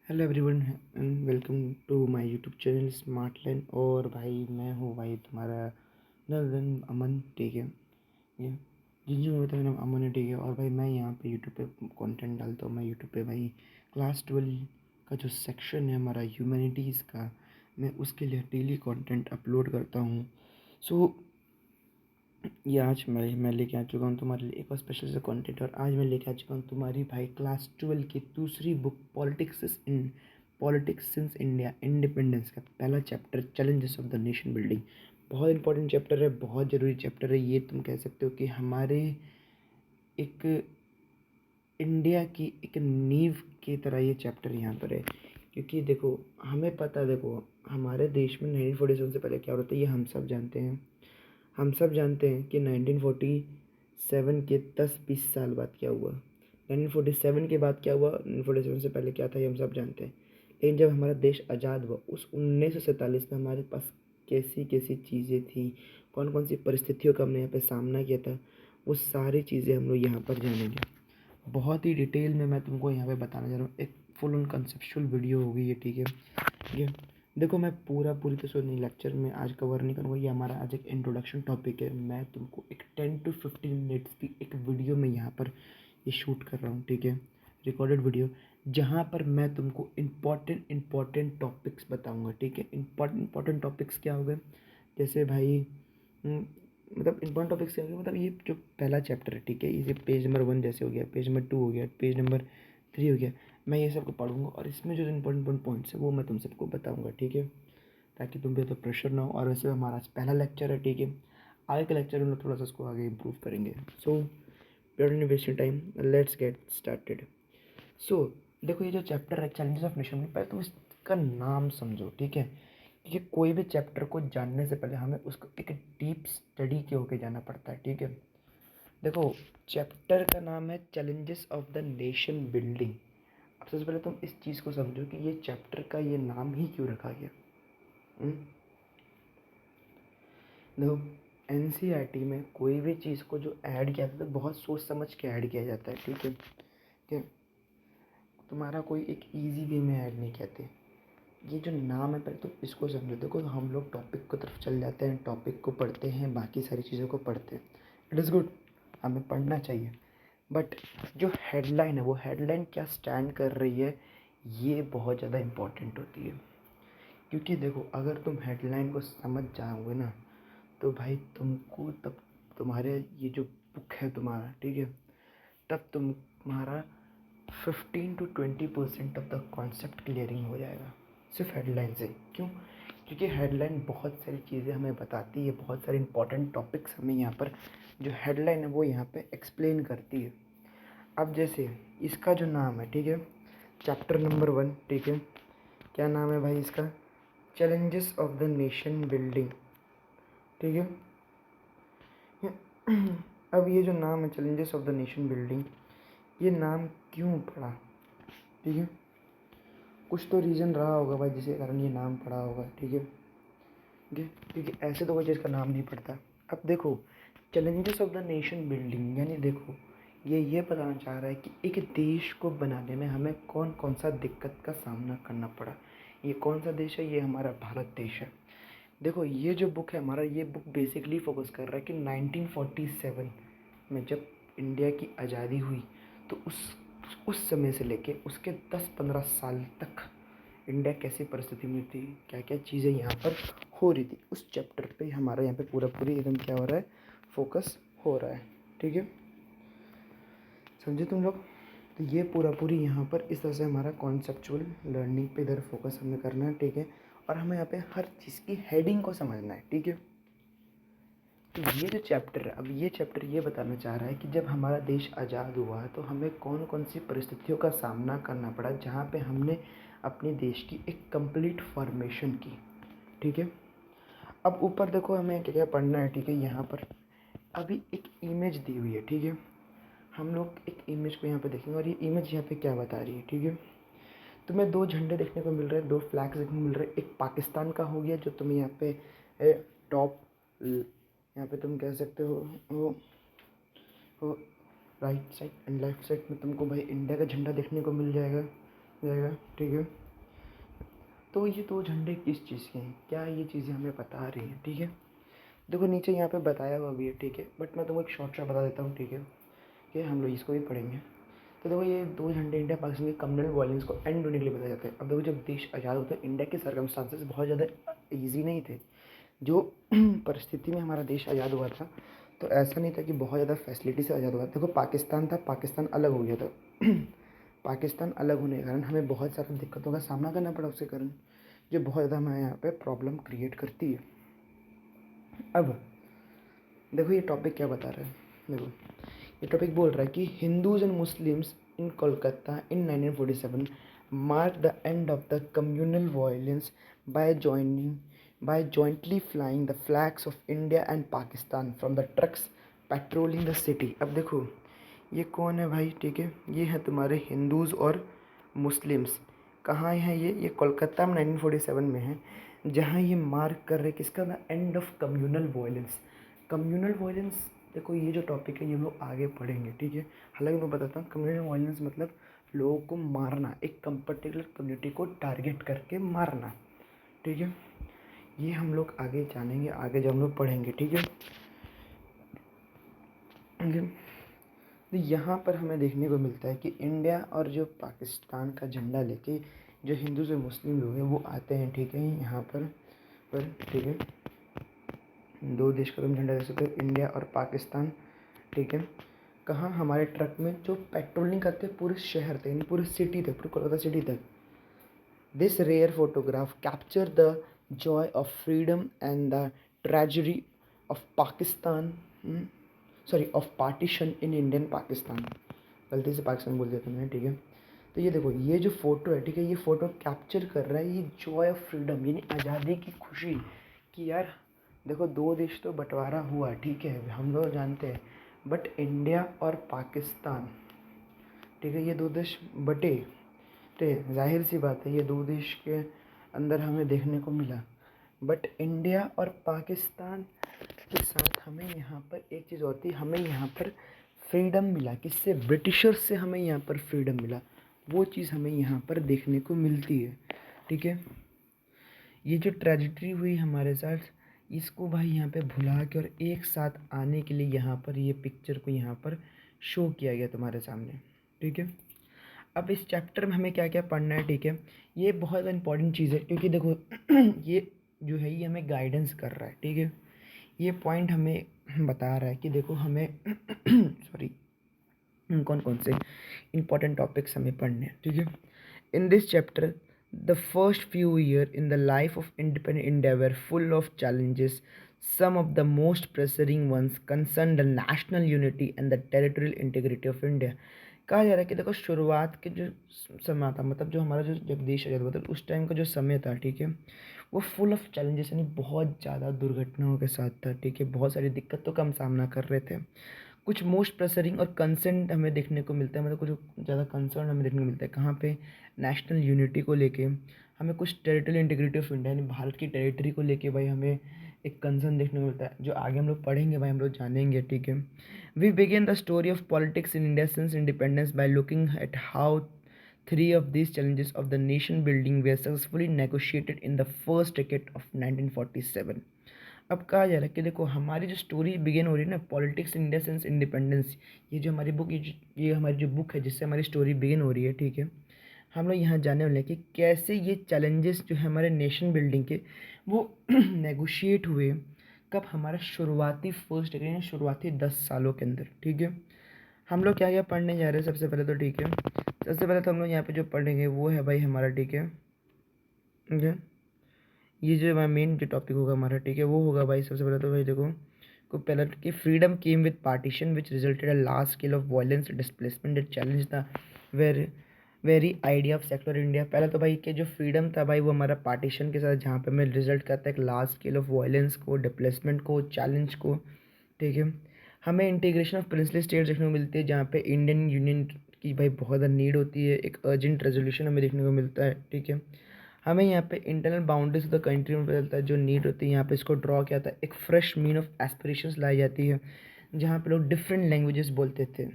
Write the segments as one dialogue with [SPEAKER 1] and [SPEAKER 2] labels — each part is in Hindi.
[SPEAKER 1] Hello everyone and welcome to my YouTube channel Smart Learn. और भाई मैं हूँ भाई तुम्हारा नर्दन अमन, ठीक है। ये जिन जिन होता है मेरा नाम अमन है, ठीक है। और भाई मैं यहाँ पे यूट्यूब पे कंटेंट डालता हूँ। मैं यूट्यूब पे भाई क्लास 12 का जो सेक्शन है हमारा ह्यूमैनिटीज़ का, मैं उसके लिए डेली कंटेंट अपलोड करता हूँ। सो ये आज मैं लेके आ चुका हूँ तुम्हारे लिए एक और स्पेशल से कंटेंट। और आज मैं लेके आ चुका हूँ तुम्हारी भाई क्लास 12 की दूसरी book politics since India independence का पहला chapter, challenges of the nation building. बहुत इंपॉर्टेंट चैप्टर है, बहुत ज़रूरी चैप्टर है। ये तुम कह सकते हो कि हमारे एक इंडिया की एक नींव की तरह ये चैप्टर यहाँ पर है। क्योंकि देखो, हमें पता है, देखो हमारे देश में 1947 से पहले क्या हो रहा था ये हम सब जानते हैं। हम सब जानते हैं कि 1947 के 10-20 साल बाद क्या हुआ, 1947 के बाद क्या हुआ, 1947 से पहले क्या था ये हम सब जानते हैं। लेकिन जब हमारा देश आज़ाद हुआ उस 1947 में हमारे पास कैसी कैसी चीज़ें थी, कौन कौन सी परिस्थितियों का हमने यहाँ पे सामना किया था, वो सारी चीज़ें हम लोग यहाँ पर जानेंगे। बहुत ही डिटेल में मैं तुमको यहाँ पे बताने जा रहा हूँ। एक फुल ऑन कंसेप्चुअल वीडियो होगी ये, ठीक है। ये देखो, मैं पूरी तो सो नहीं लेक्चर में आज कवर नहीं करूँगा। ये हमारा आज एक इंट्रोडक्शन टॉपिक है। मैं तुमको एक 10 to 15 मिनट्स की एक वीडियो में यहाँ पर ये शूट कर रहा हूँ, ठीक है। रिकॉर्डेड वीडियो, जहाँ पर मैं तुमको इम्पॉर्टेंट टॉपिक्स बताऊँगा, ठीक है। इम्पॉर्टेंट टॉपिक्स क्या हो गए, जैसे भाई मतलब इम्पॉर्टेंट टॉपिक्स क्या हो गए, मतलब ये जो पहला चैप्टर है, ठीक है। इसे पेज नंबर 1 जैसे हो गया, पेज नंबर 2 हो गया, पेज नंबर 3 हो गया। मैं ये सबको पढ़ूंगा और इसमें जो इम्पोर्टेंट पॉइंट्स है वो मैं तुम सबको बताऊंगा, ठीक है, ताकि तुम पे तो प्रेशर ना हो। और वैसे हमारा आज पहला लेक्चर है, ठीक है। आगे के लेक्चर में हम लोग थोड़ा सा इसको आगे इम्प्रूव करेंगे। So without wasting time, let's get started. So देखो, ये जो चैप्टर है चैलेंजेस ऑफ नेशन, पहले तुम इसका नाम समझो, ठीक है। क्योंकि कोई भी चैप्टर को जानने से पहले हमें उसको एक डीप स्टडी के होके जाना पड़ता है, ठीक है। देखो, चैप्टर का नाम है challenges of the nation building. अब सबसे पहले तुम इस चीज़ को समझो कि ये चैप्टर का ये नाम ही क्यों रखा गया। देखो, एनसीईआरटी में कोई भी चीज़ को जो ऐड किया जाता है बहुत सोच समझ के ऐड किया जाता है, ठीक है। कि तुम्हारा कोई एक इजी वे में ऐड नहीं कहते। ये जो नाम है, पहले तो इसको समझो। देखो, हम लोग टॉपिक की तरफ चल जाते हैं, टॉपिक को पढ़ते हैं, बाकी सारी चीज़ों को पढ़ते हैं। इट इज़ गुड, हमें पढ़ना चाहिए। बट जो हेडलाइन है वो हेडलाइन क्या स्टैंड कर रही है, ये बहुत ज़्यादा इम्पॉर्टेंट होती है। क्योंकि देखो, अगर तुम हेडलाइन को समझ जाओगे ना, तो भाई तुमको तब तुम्हारे ये जो बुक है तुम्हारा, ठीक है, तब तुम्हारा 15 to 20% of the concept clearing हो जाएगा सिर्फ हेडलाइन से। क्यों? क्योंकि हेडलाइन बहुत सारी चीज़ें हमें बताती है, बहुत सारे इंपॉर्टेंट टॉपिक्स हमें यहाँ पर जो हेडलाइन है वो यहाँ पे एक्सप्लेन करती है। अब जैसे इसका जो नाम है, ठीक है, चैप्टर नंबर 1, ठीक है, क्या नाम है भाई इसका, challenges of the nation building, ठीक है। अब ये जो नाम है challenges of the nation building, ये नाम क्यों पड़ा, ठीक है। कुछ तो रीज़न रहा होगा भाई जिसके कारण ये नाम पड़ा होगा, ठीक है। ठीक है, क्योंकि ऐसे तो कोई चीज़ का नाम नहीं पड़ता। अब देखो, challenges of the nation building यानी देखो, ये बताना चाह रहा है कि एक देश को बनाने में हमें कौन कौन सा दिक्कत का सामना करना पड़ा। ये कौन सा देश है, ये हमारा भारत देश है। देखो, ये जो बुक है हमारा, ये बुक बेसिकली फोकस कर रहा है कि 1947 में जब इंडिया की आज़ादी हुई, तो उस समय से लेके उसके 10-15 साल तक इंडिया कैसी परिस्थिति में थी, क्या क्या चीज़ें यहाँ पर हो रही थी, उस चैप्टर पे हमारा यहाँ पे पूरी एकदम क्या हो रहा है, फोकस हो रहा है, ठीक है। समझे तुम लोग? तो ये पूरी यहाँ पर इस तरह से हमारा कॉन्सेप्चुअल लर्निंग पे इधर फोकस हमें करना है, ठीक है। और हमें यहाँ पे हर चीज़ की हेडिंग को समझना है, ठीक है। तो ये जो चैप्टर है, अब ये चैप्टर ये बताना चाह रहा है कि जब हमारा देश आज़ाद हुआ तो हमें कौन कौन सी परिस्थितियों का सामना करना पड़ा, जहाँ पे हमने अपने देश की एक कंप्लीट फॉर्मेशन की, ठीक है। अब ऊपर देखो हमें क्या क्या पढ़ना है, ठीक है। यहाँ पर अभी एक इमेज दी हुई है, ठीक है। हम लोग एक इमेज को यहाँ पे देखेंगे और ये इमेज यहाँ पे क्या बता रही है, ठीक है। तुम्हें 2 झंडे देखने को मिल रहे हैं, 2 फ्लैग्स देखने को मिल रहे हैं। एक पाकिस्तान का हो गया जो तुम्हें यहाँ पे टॉप, यहाँ पे तुम कह सकते हो right side and left side में तुमको भाई इंडिया का झंडा देखने को मिल जाएगा, जाएगा, ठीक है। तो ये 2 झंडे किस चीज़ के हैं, क्या ये चीज़ें हमें बता रही हैं, ठीक है। देखो नीचे यहाँ पे बताया हुआ भी है, ठीक है, बट मैं तुमको एक शॉर्ट बता देता हूँ, ठीक है, कि हम लोग इसको भी पढ़ेंगे। तो देखो ये 2 झंडे इंडिया पाकिस्तान के कम्युनल वायलेंस को एंड होने के लिए बताए जाते हैं। अब देखो जब देश आज़ाद होता है, इंडिया के सर्कमस्टांसेस बहुत ज़्यादा ईजी नहीं थे। जो परिस्थिति में हमारा देश आज़ाद हुआ था, तो ऐसा नहीं था कि बहुत ज़्यादा फैसिलिटी से आज़ाद हुआ। देखो पाकिस्तान था, पाकिस्तान अलग हो गया था। पाकिस्तान अलग होने के कारण हमें बहुत सारी दिक्कतों का सामना करना पड़ा उसके कारण, जो बहुत ज़्यादा हमारे यहाँ पे प्रॉब्लम क्रिएट करती है। अब देखो ये टॉपिक क्या बता रहा है। देखो ये टॉपिक बोल रहा है कि Hindus and Muslims in Kolkata in 1947 mark the end of the communal violence by jointly flying the flags of India and Pakistan from the trucks patrolling the city. अब देखो ये कौन है भाई, ठीक है, ये है तुम्हारे हिंदूज़ और मुस्लिम्स। कहाँ है ये कोलकाता में 1947 में है, जहाँ ये मार्क कर रहे किसका, the end of communal violence. Communal violence, देखो ये जो टॉपिक है ये हम लोग आगे पढ़ेंगे, ठीक है। हालांकि मैं बताता हूँ कम्युनल वायलेंस मतलब लोगों को मारना, एक पर्टिकुलर कम्युनिटी को टारगेट करके मारना, ठीक है। ये हम लोग आगे जानेंगे, आगे जब हम लोग पढ़ेंगे, ठीक है। तो यहाँ पर हमें देखने को मिलता है कि इंडिया और जो पाकिस्तान का झंडा लेके जो हिंदू से मुस्लिम लोग हैं वो आते हैं, ठीक है, यहाँ पर ठीक है। 2 देश का तुम झंडा देख सकते हो, इंडिया और पाकिस्तान, ठीक है। कहाँ, हमारे ट्रक में जो पेट्रोलिंग करते पूरे शहर तक, यानी पूरे सिटी तक, पूरे कोलकाता सिटी तक। This rare photograph capture the joy of freedom and the treasury of Pakistan, of partition in Indian Pakistan. गलती से पाकिस्तान बोल दिया था मैंने, ठीक है। तो ये देखो ये जो फ़ोटो है, ठीक है, ये फ़ोटो कैप्चर कर रहा है ये जॉय ऑफ फ्रीडम, यानी आज़ादी की खुशी, कि यार देखो 2 देश तो बंटवारा हुआ, ठीक है, हम लोग जानते हैं, बट इंडिया और पाकिस्तान, ठीक है, ये 2 देश बटे, तो जाहिर सी बात है ये 2 देश के अंदर हमें देखने को मिला। बट इंडिया और पाकिस्तान के साथ हमें यहाँ पर एक चीज़ और थी, हमें यहाँ पर फ्रीडम मिला, किससे, ब्रिटिशर्स से हमें यहाँ पर फ्रीडम मिला। वो चीज़ हमें यहाँ पर देखने को मिलती है, ठीक है। ये जो ट्रेजेडी हुई हमारे साथ, इसको भाई यहाँ पे भुला के और एक साथ आने के लिए यहाँ पर ये पिक्चर को यहाँ पर शो किया गया तुम्हारे सामने, ठीक है। अब इस चैप्टर में हमें क्या क्या पढ़ना है, ठीक है, ये बहुत इंपॉर्टेंट चीज़ है, क्योंकि देखो ये जो है ये हमें गाइडेंस कर रहा है, ठीक है। ये पॉइंट हमें बता रहा है कि देखो हमें सॉरी कौन कौन से इंपॉर्टेंट टॉपिक्स हमें पढ़ने हैं, ठीक है। In this chapter the first few year in the life of independent India were full of challenges, some of the most pressing ones concern the national unity and the territorial integrity of India. कहा जा रहा है कि देखो शुरुआत के जो समय था, मतलब जो हमारा जो जब देश आज़ाद हुआ था उस टाइम का जो समय था, ठीक है, वो फुल ऑफ चैलेंजेस, यानी बहुत ज़्यादा दुर्घटनाओं के साथ था, ठीक है। बहुत सारी दिक्कतों का हम सामना कर रहे थे। कुछ मोस्ट प्रेसरिंग और कंसर्न हमें देखने को मिलता है, मतलब कुछ ज़्यादा कंसर्न हमें देखने को मिलता है कहाँ पे, नेशनल यूनिटी को लेके। हमें कुछ टेरिटोरियल इंटीग्रिटी ऑफ इंडिया, यानी भारत की टेरिटरी को लेके भाई हमें एक कंसर्न देखने को मिलता है, जो आगे हम लोग पढ़ेंगे भाई, हम लोग जानेंगे, ठीक है। We begin the story of politics in India since independence by looking at how 3 of these challenges of the nation building were successfully negotiated in the first decade of 1947। अब कहा जा रहा है कि देखो हमारी जो स्टोरी बिगिन हो रही है ना, politics in India since independence, ये जो हमारी बुक, ये हमारी जो बुक है जिससे हमारी स्टोरी बिगिन हो रही है, ठीक है। हम लोग यहाँ जानने वाले हैं कि कैसे ये चैलेंजेस जो है हमारे नेशन बिल्डिंग के, वो नेगोशिएट हुए, कब, हमारा शुरुआती फर्स्ट डिग्री, शुरुआती 10 सालों के अंदर, ठीक है। हम लोग क्या क्या पढ़ने जा रहे हैं सबसे पहले, तो ठीक है, सबसे पहले तो हम लोग यहाँ पे जो पढ़ेंगे वो है भाई हमारा, ठीक है, ठीक है, ये जो हमारा मेन जो टॉपिक होगा हमारा, ठीक है, वो होगा भाई सबसे पहले तो भाई देखो को पहला कि freedom came with partition which resulted a large scale of violence displacement that challenge the very very idea of secular India. पहला तो भाई कि जो फ्रीडम था भाई वो हमारा पार्टीशन के साथ, जहाँ पे हमें रिजल्ट करता है एक लार्ज स्केल ऑफ वायलेंस को, डिप्लेसमेंट को, चैलेंज को, ठीक है। हमें इंटीग्रेशन ऑफ प्रिंसली स्टेट देखने को मिलती है, जहाँ पे इंडियन यूनियन की भाई बहुत ज़्यादा नीड होती है, एक अर्जेंट रेजोल्यूशन हमें देखने को मिलता है, ठीक है। हमें यहाँ पे internal boundaries of the country में पता चलता है, जो नीड होती है यहाँ पे इसको ड्रॉ किया था, एक फ्रेश मीन ऑफ एस्पिरेशंस लाई जाती है, जहाँ पे लोग डिफरेंट लैंग्वेजेस बोलते थे।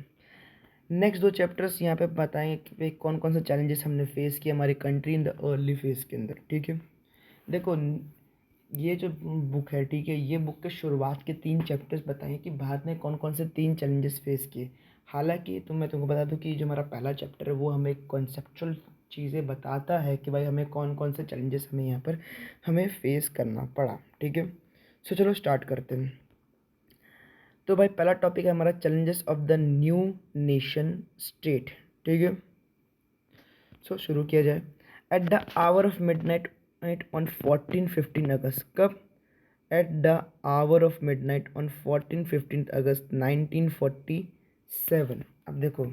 [SPEAKER 1] नेक्स्ट 2 चैप्टर्स यहाँ पे बताएंगे कि भाई कौन कौन से चैलेंजेस हमने फेस किए हमारी country in the early phase के अंदर, ठीक है। देखो ये जो बुक है, ठीक है, ये बुक के शुरुआत के 3 चैप्टर्स बताएं कि भारत ने कौन कौन से 3 चैलेंजेस फेस किए। हालांकि तो मैं तुमको बता दूं कि जो हमारा पहला चैप्टर है वो हमें कॉन्सेप्चुअल चीज़ें बताता है कि भाई हमें कौन कौन से चैलेंजेस हमें यहाँ पर हमें फेस करना पड़ा, ठीक है। सो चलो स्टार्ट करते हैं। तो भाई पहला टॉपिक है हमारा challenges of the new nation state, ठीक है। सो शुरू किया जाए। At the hour of midnight on 14-15 अगस्त, कब? At the hour of midnight on 14-15 अगस्त 1947। अब देखो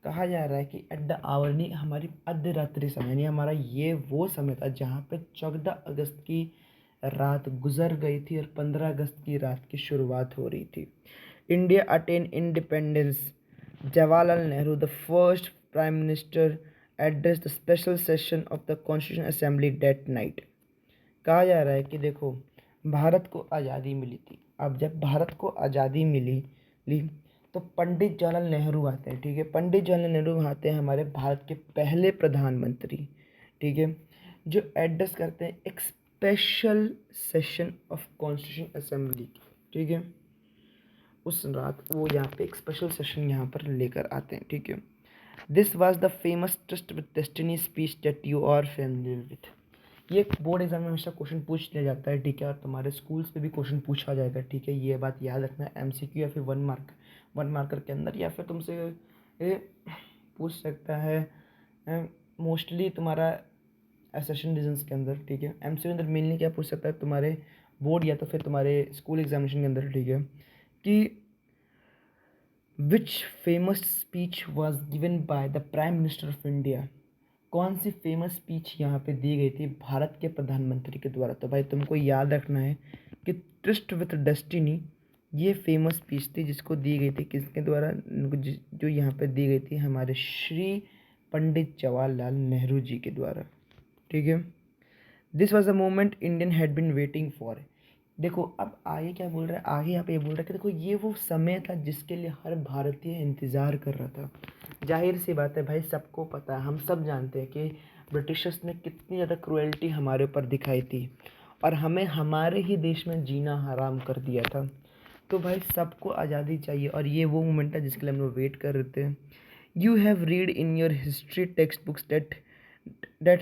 [SPEAKER 1] कहा जा रहा है कि एट द आवर नहीं, हमारी अर्धरात्रि समय यानी हमारा ये वो समय था जहाँ पे 14 अगस्त की रात गुजर गई थी और 15 अगस्त की रात की शुरुआत हो रही थी। India attain independence. Jawaharlal Nehru the first prime minister address the special session of the constitution assembly that night. कहा जा रहा है कि देखो भारत को आज़ादी मिली थी। अब जब भारत को आज़ादी ली तो पंडित जवाहरलाल नेहरू आते हैं, ठीक है। पंडित जवाहरलाल नेहरू आते हैं हमारे भारत के पहले प्रधानमंत्री, ठीक है, जो एड्रेस करते हैं एक special session of constitution assembly, ठीक है। उस रात वो यहाँ पे एक स्पेशल सेशन यहाँ पर लेकर आते हैं, ठीक है। This was the famous tryst with destiny speech that you are familiar with. ये बोर्ड एग्जाम में हमेशा क्वेश्चन पूछ लिया जाता है, ठीक है, और तुम्हारे स्कूल्स पे भी क्वेश्चन पूछा जाएगा, ठीक है। ये बात याद रखना, एमसीक्यू या फिर वन मार्कर के अंदर, या फिर तुमसे ये पूछ सकता है मोस्टली तुम्हारा एसेशन रीजन्स के अंदर, ठीक है। एमसीक्यू के अंदर मेनली क्या पूछ सकता है तुम्हारे बोर्ड या तो फिर तुम्हारे स्कूल एग्जामिनेशन के अंदर, ठीक है, कि which famous speech was given by the prime minister of India. कौन सी फेमस स्पीच यहाँ पे दी गई थी भारत के प्रधानमंत्री के द्वारा। तो भाई तुमको याद रखना है कि ट्रस्ट विथ डेस्टिनी ये फेमस स्पीच थी जिसको दी गई थी किसके द्वारा, जो यहाँ पे दी गई थी हमारे श्री पंडित जवाहरलाल नेहरू जी के द्वारा, ठीक है। This was the moment Indian had been waiting for. देखो अब आगे क्या बोल रहा है, आगे यहाँ पे ये बोल रहा है कि देखो ये वो समय था जिसके लिए हर भारतीय इंतज़ार कर रहा था। जाहिर सी बात है भाई, सबको पता है, हम सब जानते हैं कि ब्रिटिशर्स ने कितनी ज़्यादा क्रुएल्टी हमारे ऊपर दिखाई थी और हमें हमारे ही देश में जीना हराम कर दिया था। तो भाई सबको आज़ादी चाहिए और ये वो मोमेंट है जिसके लिए हम लोग वेट कर रहे थे। You have read in your history text books that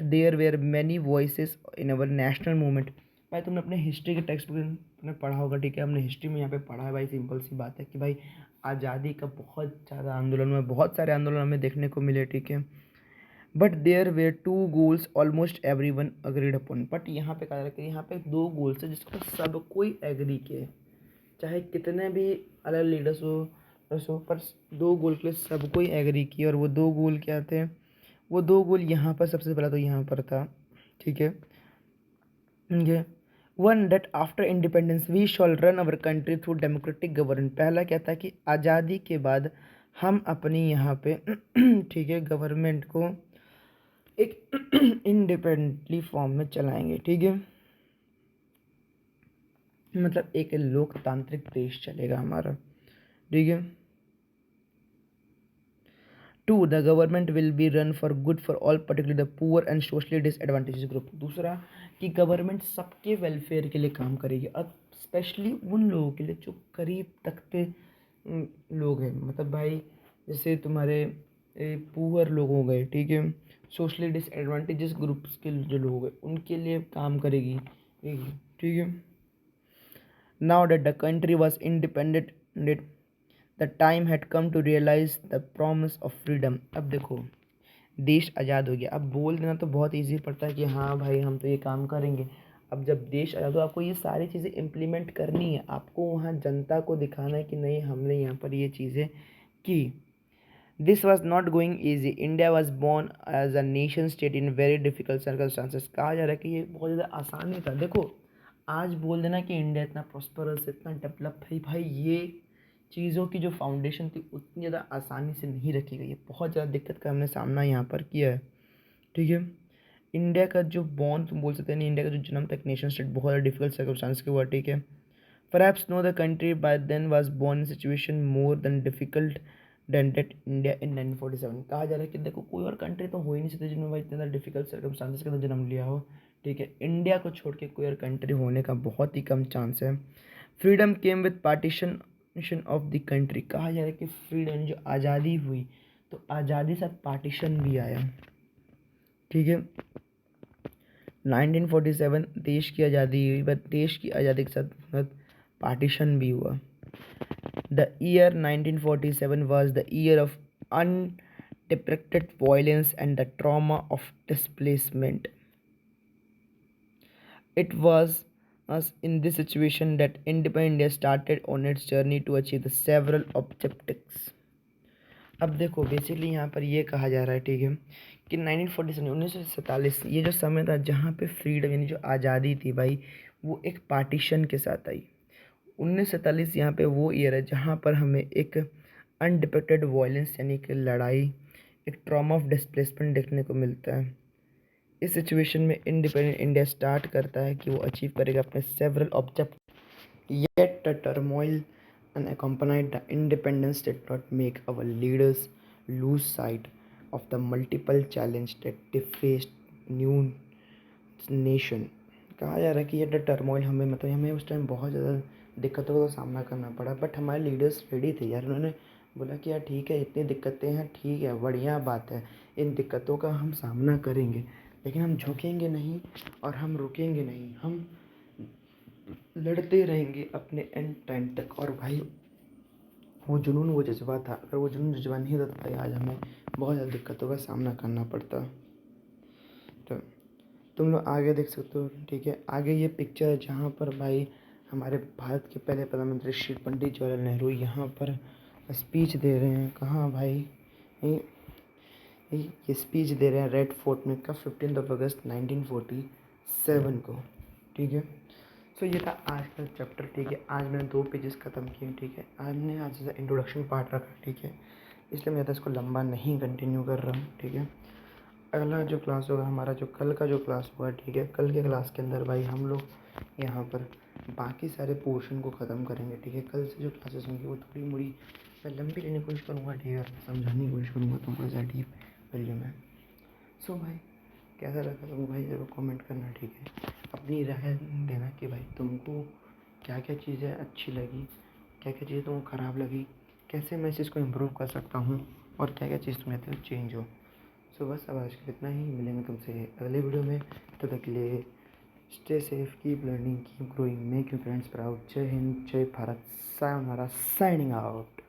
[SPEAKER 1] there were many voices in our national movement. भाई तुमने अपने हिस्ट्री के टेक्स्ट बुक में पढ़ा होगा, ठीक है, हमने हिस्ट्री में यहाँ पे पढ़ा है भाई। सिंपल सी बात है कि भाई आज़ादी का बहुत ज़्यादा आंदोलन में, बहुत सारे आंदोलन हमें देखने को मिले, ठीक है। But there were 2 goals almost every one agreed upon. But यहाँ पे कहा जा रहा है कि यहाँ पे 2 गोल्स है जिसको सब कोई एग्री किए, चाहे कितने भी अलग लीडर्स हो पर 2 गोल के लिए सब कोई एग्री किए। और वो 2 गोल क्या थे? वो 2 गोल यहाँ पर सबसे पहला तो यहाँ पर था, ठीक है, ये one date after independence we shall run our country through democratic government. पहला क्या था कि आज़ादी के बाद हम अपनी यहाँ पे ठीक है गवर्नमेंट को एक इंडिपेंडेंटली फॉर्म में चलाएंगे, ठीक है, मतलब एक लोकतांत्रिक देश चलेगा हमारा, ठीक है। 2 the government will be run for good for all particular the poor and socially disadvantage group. दूसरा कि गवर्नमेंट सबके वेलफेयर के लिए काम करेगी और स्पेशली उन लोगों के लिए जो करीब तकते लोग हैं, मतलब भाई जैसे तुम्हारे पुअर लोग हो गए, ठीक है, सोशली डिसएडवांटेजेस ग्रुप्स के जो लोग हैं उनके लिए काम करेगी, ठीक है। Now that the country was independent the time had come to realise the promise of freedom. अब देखो देश आज़ाद हो गया। अब बोल देना तो बहुत इजी पड़ता है कि हाँ भाई हम तो ये काम करेंगे। अब जब देश आज़ाद हो आपको ये सारी चीज़ें इम्प्लीमेंट करनी है, आपको वहाँ जनता को दिखाना है कि नहीं हमने यहाँ पर ये चीज़ें की। This was not going easy. India was born as a nation state in very difficult circumstances. कहा जा रहा है कि ये बहुत ज़्यादा आसान नहीं था। देखो आज बोल देना कि इंडिया इतना प्रॉस्परस इतना डेवलप है, भाई ये चीज़ों की जो फाउंडेशन थी उतनी ज़्यादा आसानी से नहीं रखी गई है। बहुत ज़्यादा दिक्कत का हमने सामना यहाँ पर किया है, ठीक है। इंडिया का जो बॉर्न तुम बोल सकते हैं, इंडिया का जो जन्म तक नेशन स्टेट बहुत ज़्यादा डिफिकल्ट सर्कमस्टांस के हुआ, ठीक है। Perhaps no the country by then was born in situation more than difficult independent India in 1947। कहा जा रहा है कि देखो कोई और कंट्री तो हो ही नहीं सकती जिन्होंने भाई इतना डिफिकल्ट सर्कमस्टांसेस के अंदर जन्म लिया हो, ठीक है। इंडिया को छोड़ के कोई और कंट्री होने का बहुत ही कम चांस है। Freedom came with partition of the country. कहा जा रहा है कि फ्रीडम जो आज़ादी हुई तो आज़ादी साथ पार्टीशन भी आया, ठीक है। 1947 देश की आज़ादी हुई, बट देश की आज़ादी के साथ पार्टीशन भी हुआ। The year 1947 was the year of undepicted violence and the trauma of displacement. It was in this situation that independent India started on its journey to achieve the several objectives. अब देखो बेसिकली यहाँ पर ये कहा जा रहा है, ठीक है, कि 1947 1947 ये जो समय था जहाँ पे फ्रीडम यानी जो आज़ादी थी भाई वो एक पार्टीशन के साथ आई। 1947 यहाँ पे वो ईयर है जहाँ पर हमें एक अनडिपेक्टेड वायलेंस यानी कि लड़ाई, एक ट्रॉमा ऑफ डिस्प्लेसमेंट देखने को मिलता है। इस सिचुएशन में इंडिपेंडेंट इंडिया स्टार्ट करता है कि वो अचीव करेगा अपने several object. Yet the turmoil unaccompanied the independence did not make our leaders lose sight of the multiple challenges that they faced new nation। कहा जा रहा है कि ये टर्मोइल हमें उस टाइम बहुत ज़्यादा दिक्कतों का सामना करना पड़ा, बट हमारे लीडर्स रेडी थे यार। उन्होंने बोला कि यार ठीक है इतनी दिक्कतें हैं, ठीक है बढ़िया बात है, इन दिक्कतों का हम सामना करेंगे, लेकिन हम झुकेंगे नहीं और हम रुकेंगे नहीं, हम लड़ते रहेंगे अपने एंड टाइम तक। और भाई वो जुनून वो जज्बा था, अगर वो जुनून जज्बा नहीं होता तो भाई आज हमें बहुत ज़्यादा दिक्कतों का सामना करना पड़ता। तो तुम लोग आगे देख सकते हो, ठीक है। आगे ये पिक्चर है जहाँ पर भाई हमारे भारत के पहले प्रधानमंत्री श्री पंडित जवाहरलाल नेहरू यहाँ पर स्पीच दे रहे हैं। कहाँ भाई ये स्पीच दे रहे हैं रेड फोर्ट में कब 15 अगस्त 1947 को, ठीक है। सो ये था आज का चैप्टर, ठीक है। आज मैंने 2 पेजेस ख़त्म किए, ठीक है। आज जैसा इंट्रोडक्शन पार्ट रखा, ठीक है, इसलिए मैं इसको लंबा नहीं कंटिन्यू कर रहा हूँ, ठीक है। अगला जो क्लास होगा हमारा, जो कल का जो क्लास होगा, ठीक है, कल के क्लास के अंदर भाई हम लोग यहाँ पर बाकी सारे पोर्शन को ख़त्म करेंगे, ठीक है। कल से जो क्लासेस होंगी वो थोड़ी मोड़ी मैं लंबी लेने की कोशिश करूँगा, ठीक है, समझाने की कोशिश करूँगा तुमको ज़्यादा डीप वैल्यू में। सो भाई कैसा लगा तुमको भाई ज़रूर कमेंट करना, ठीक है। अपनी राय देना कि भाई तुमको क्या क्या चीज़ें अच्छी लगी, क्या क्या चीज़ें तुमको ख़राब लगी, कैसे मैं इस चीज़ को इम्प्रूव कर सकता हूँ और क्या क्या चीज़ तुम चाहते हो चेंज हो। सो बस अब आज के इतना ही, मिलेंगे तुमसे अगले वीडियो में। तब तक के लिए stay safe, keep learning, keep growing, make you friends proud. जय हिंद, जय भारत, सायोनारा, साइनिंग आउट।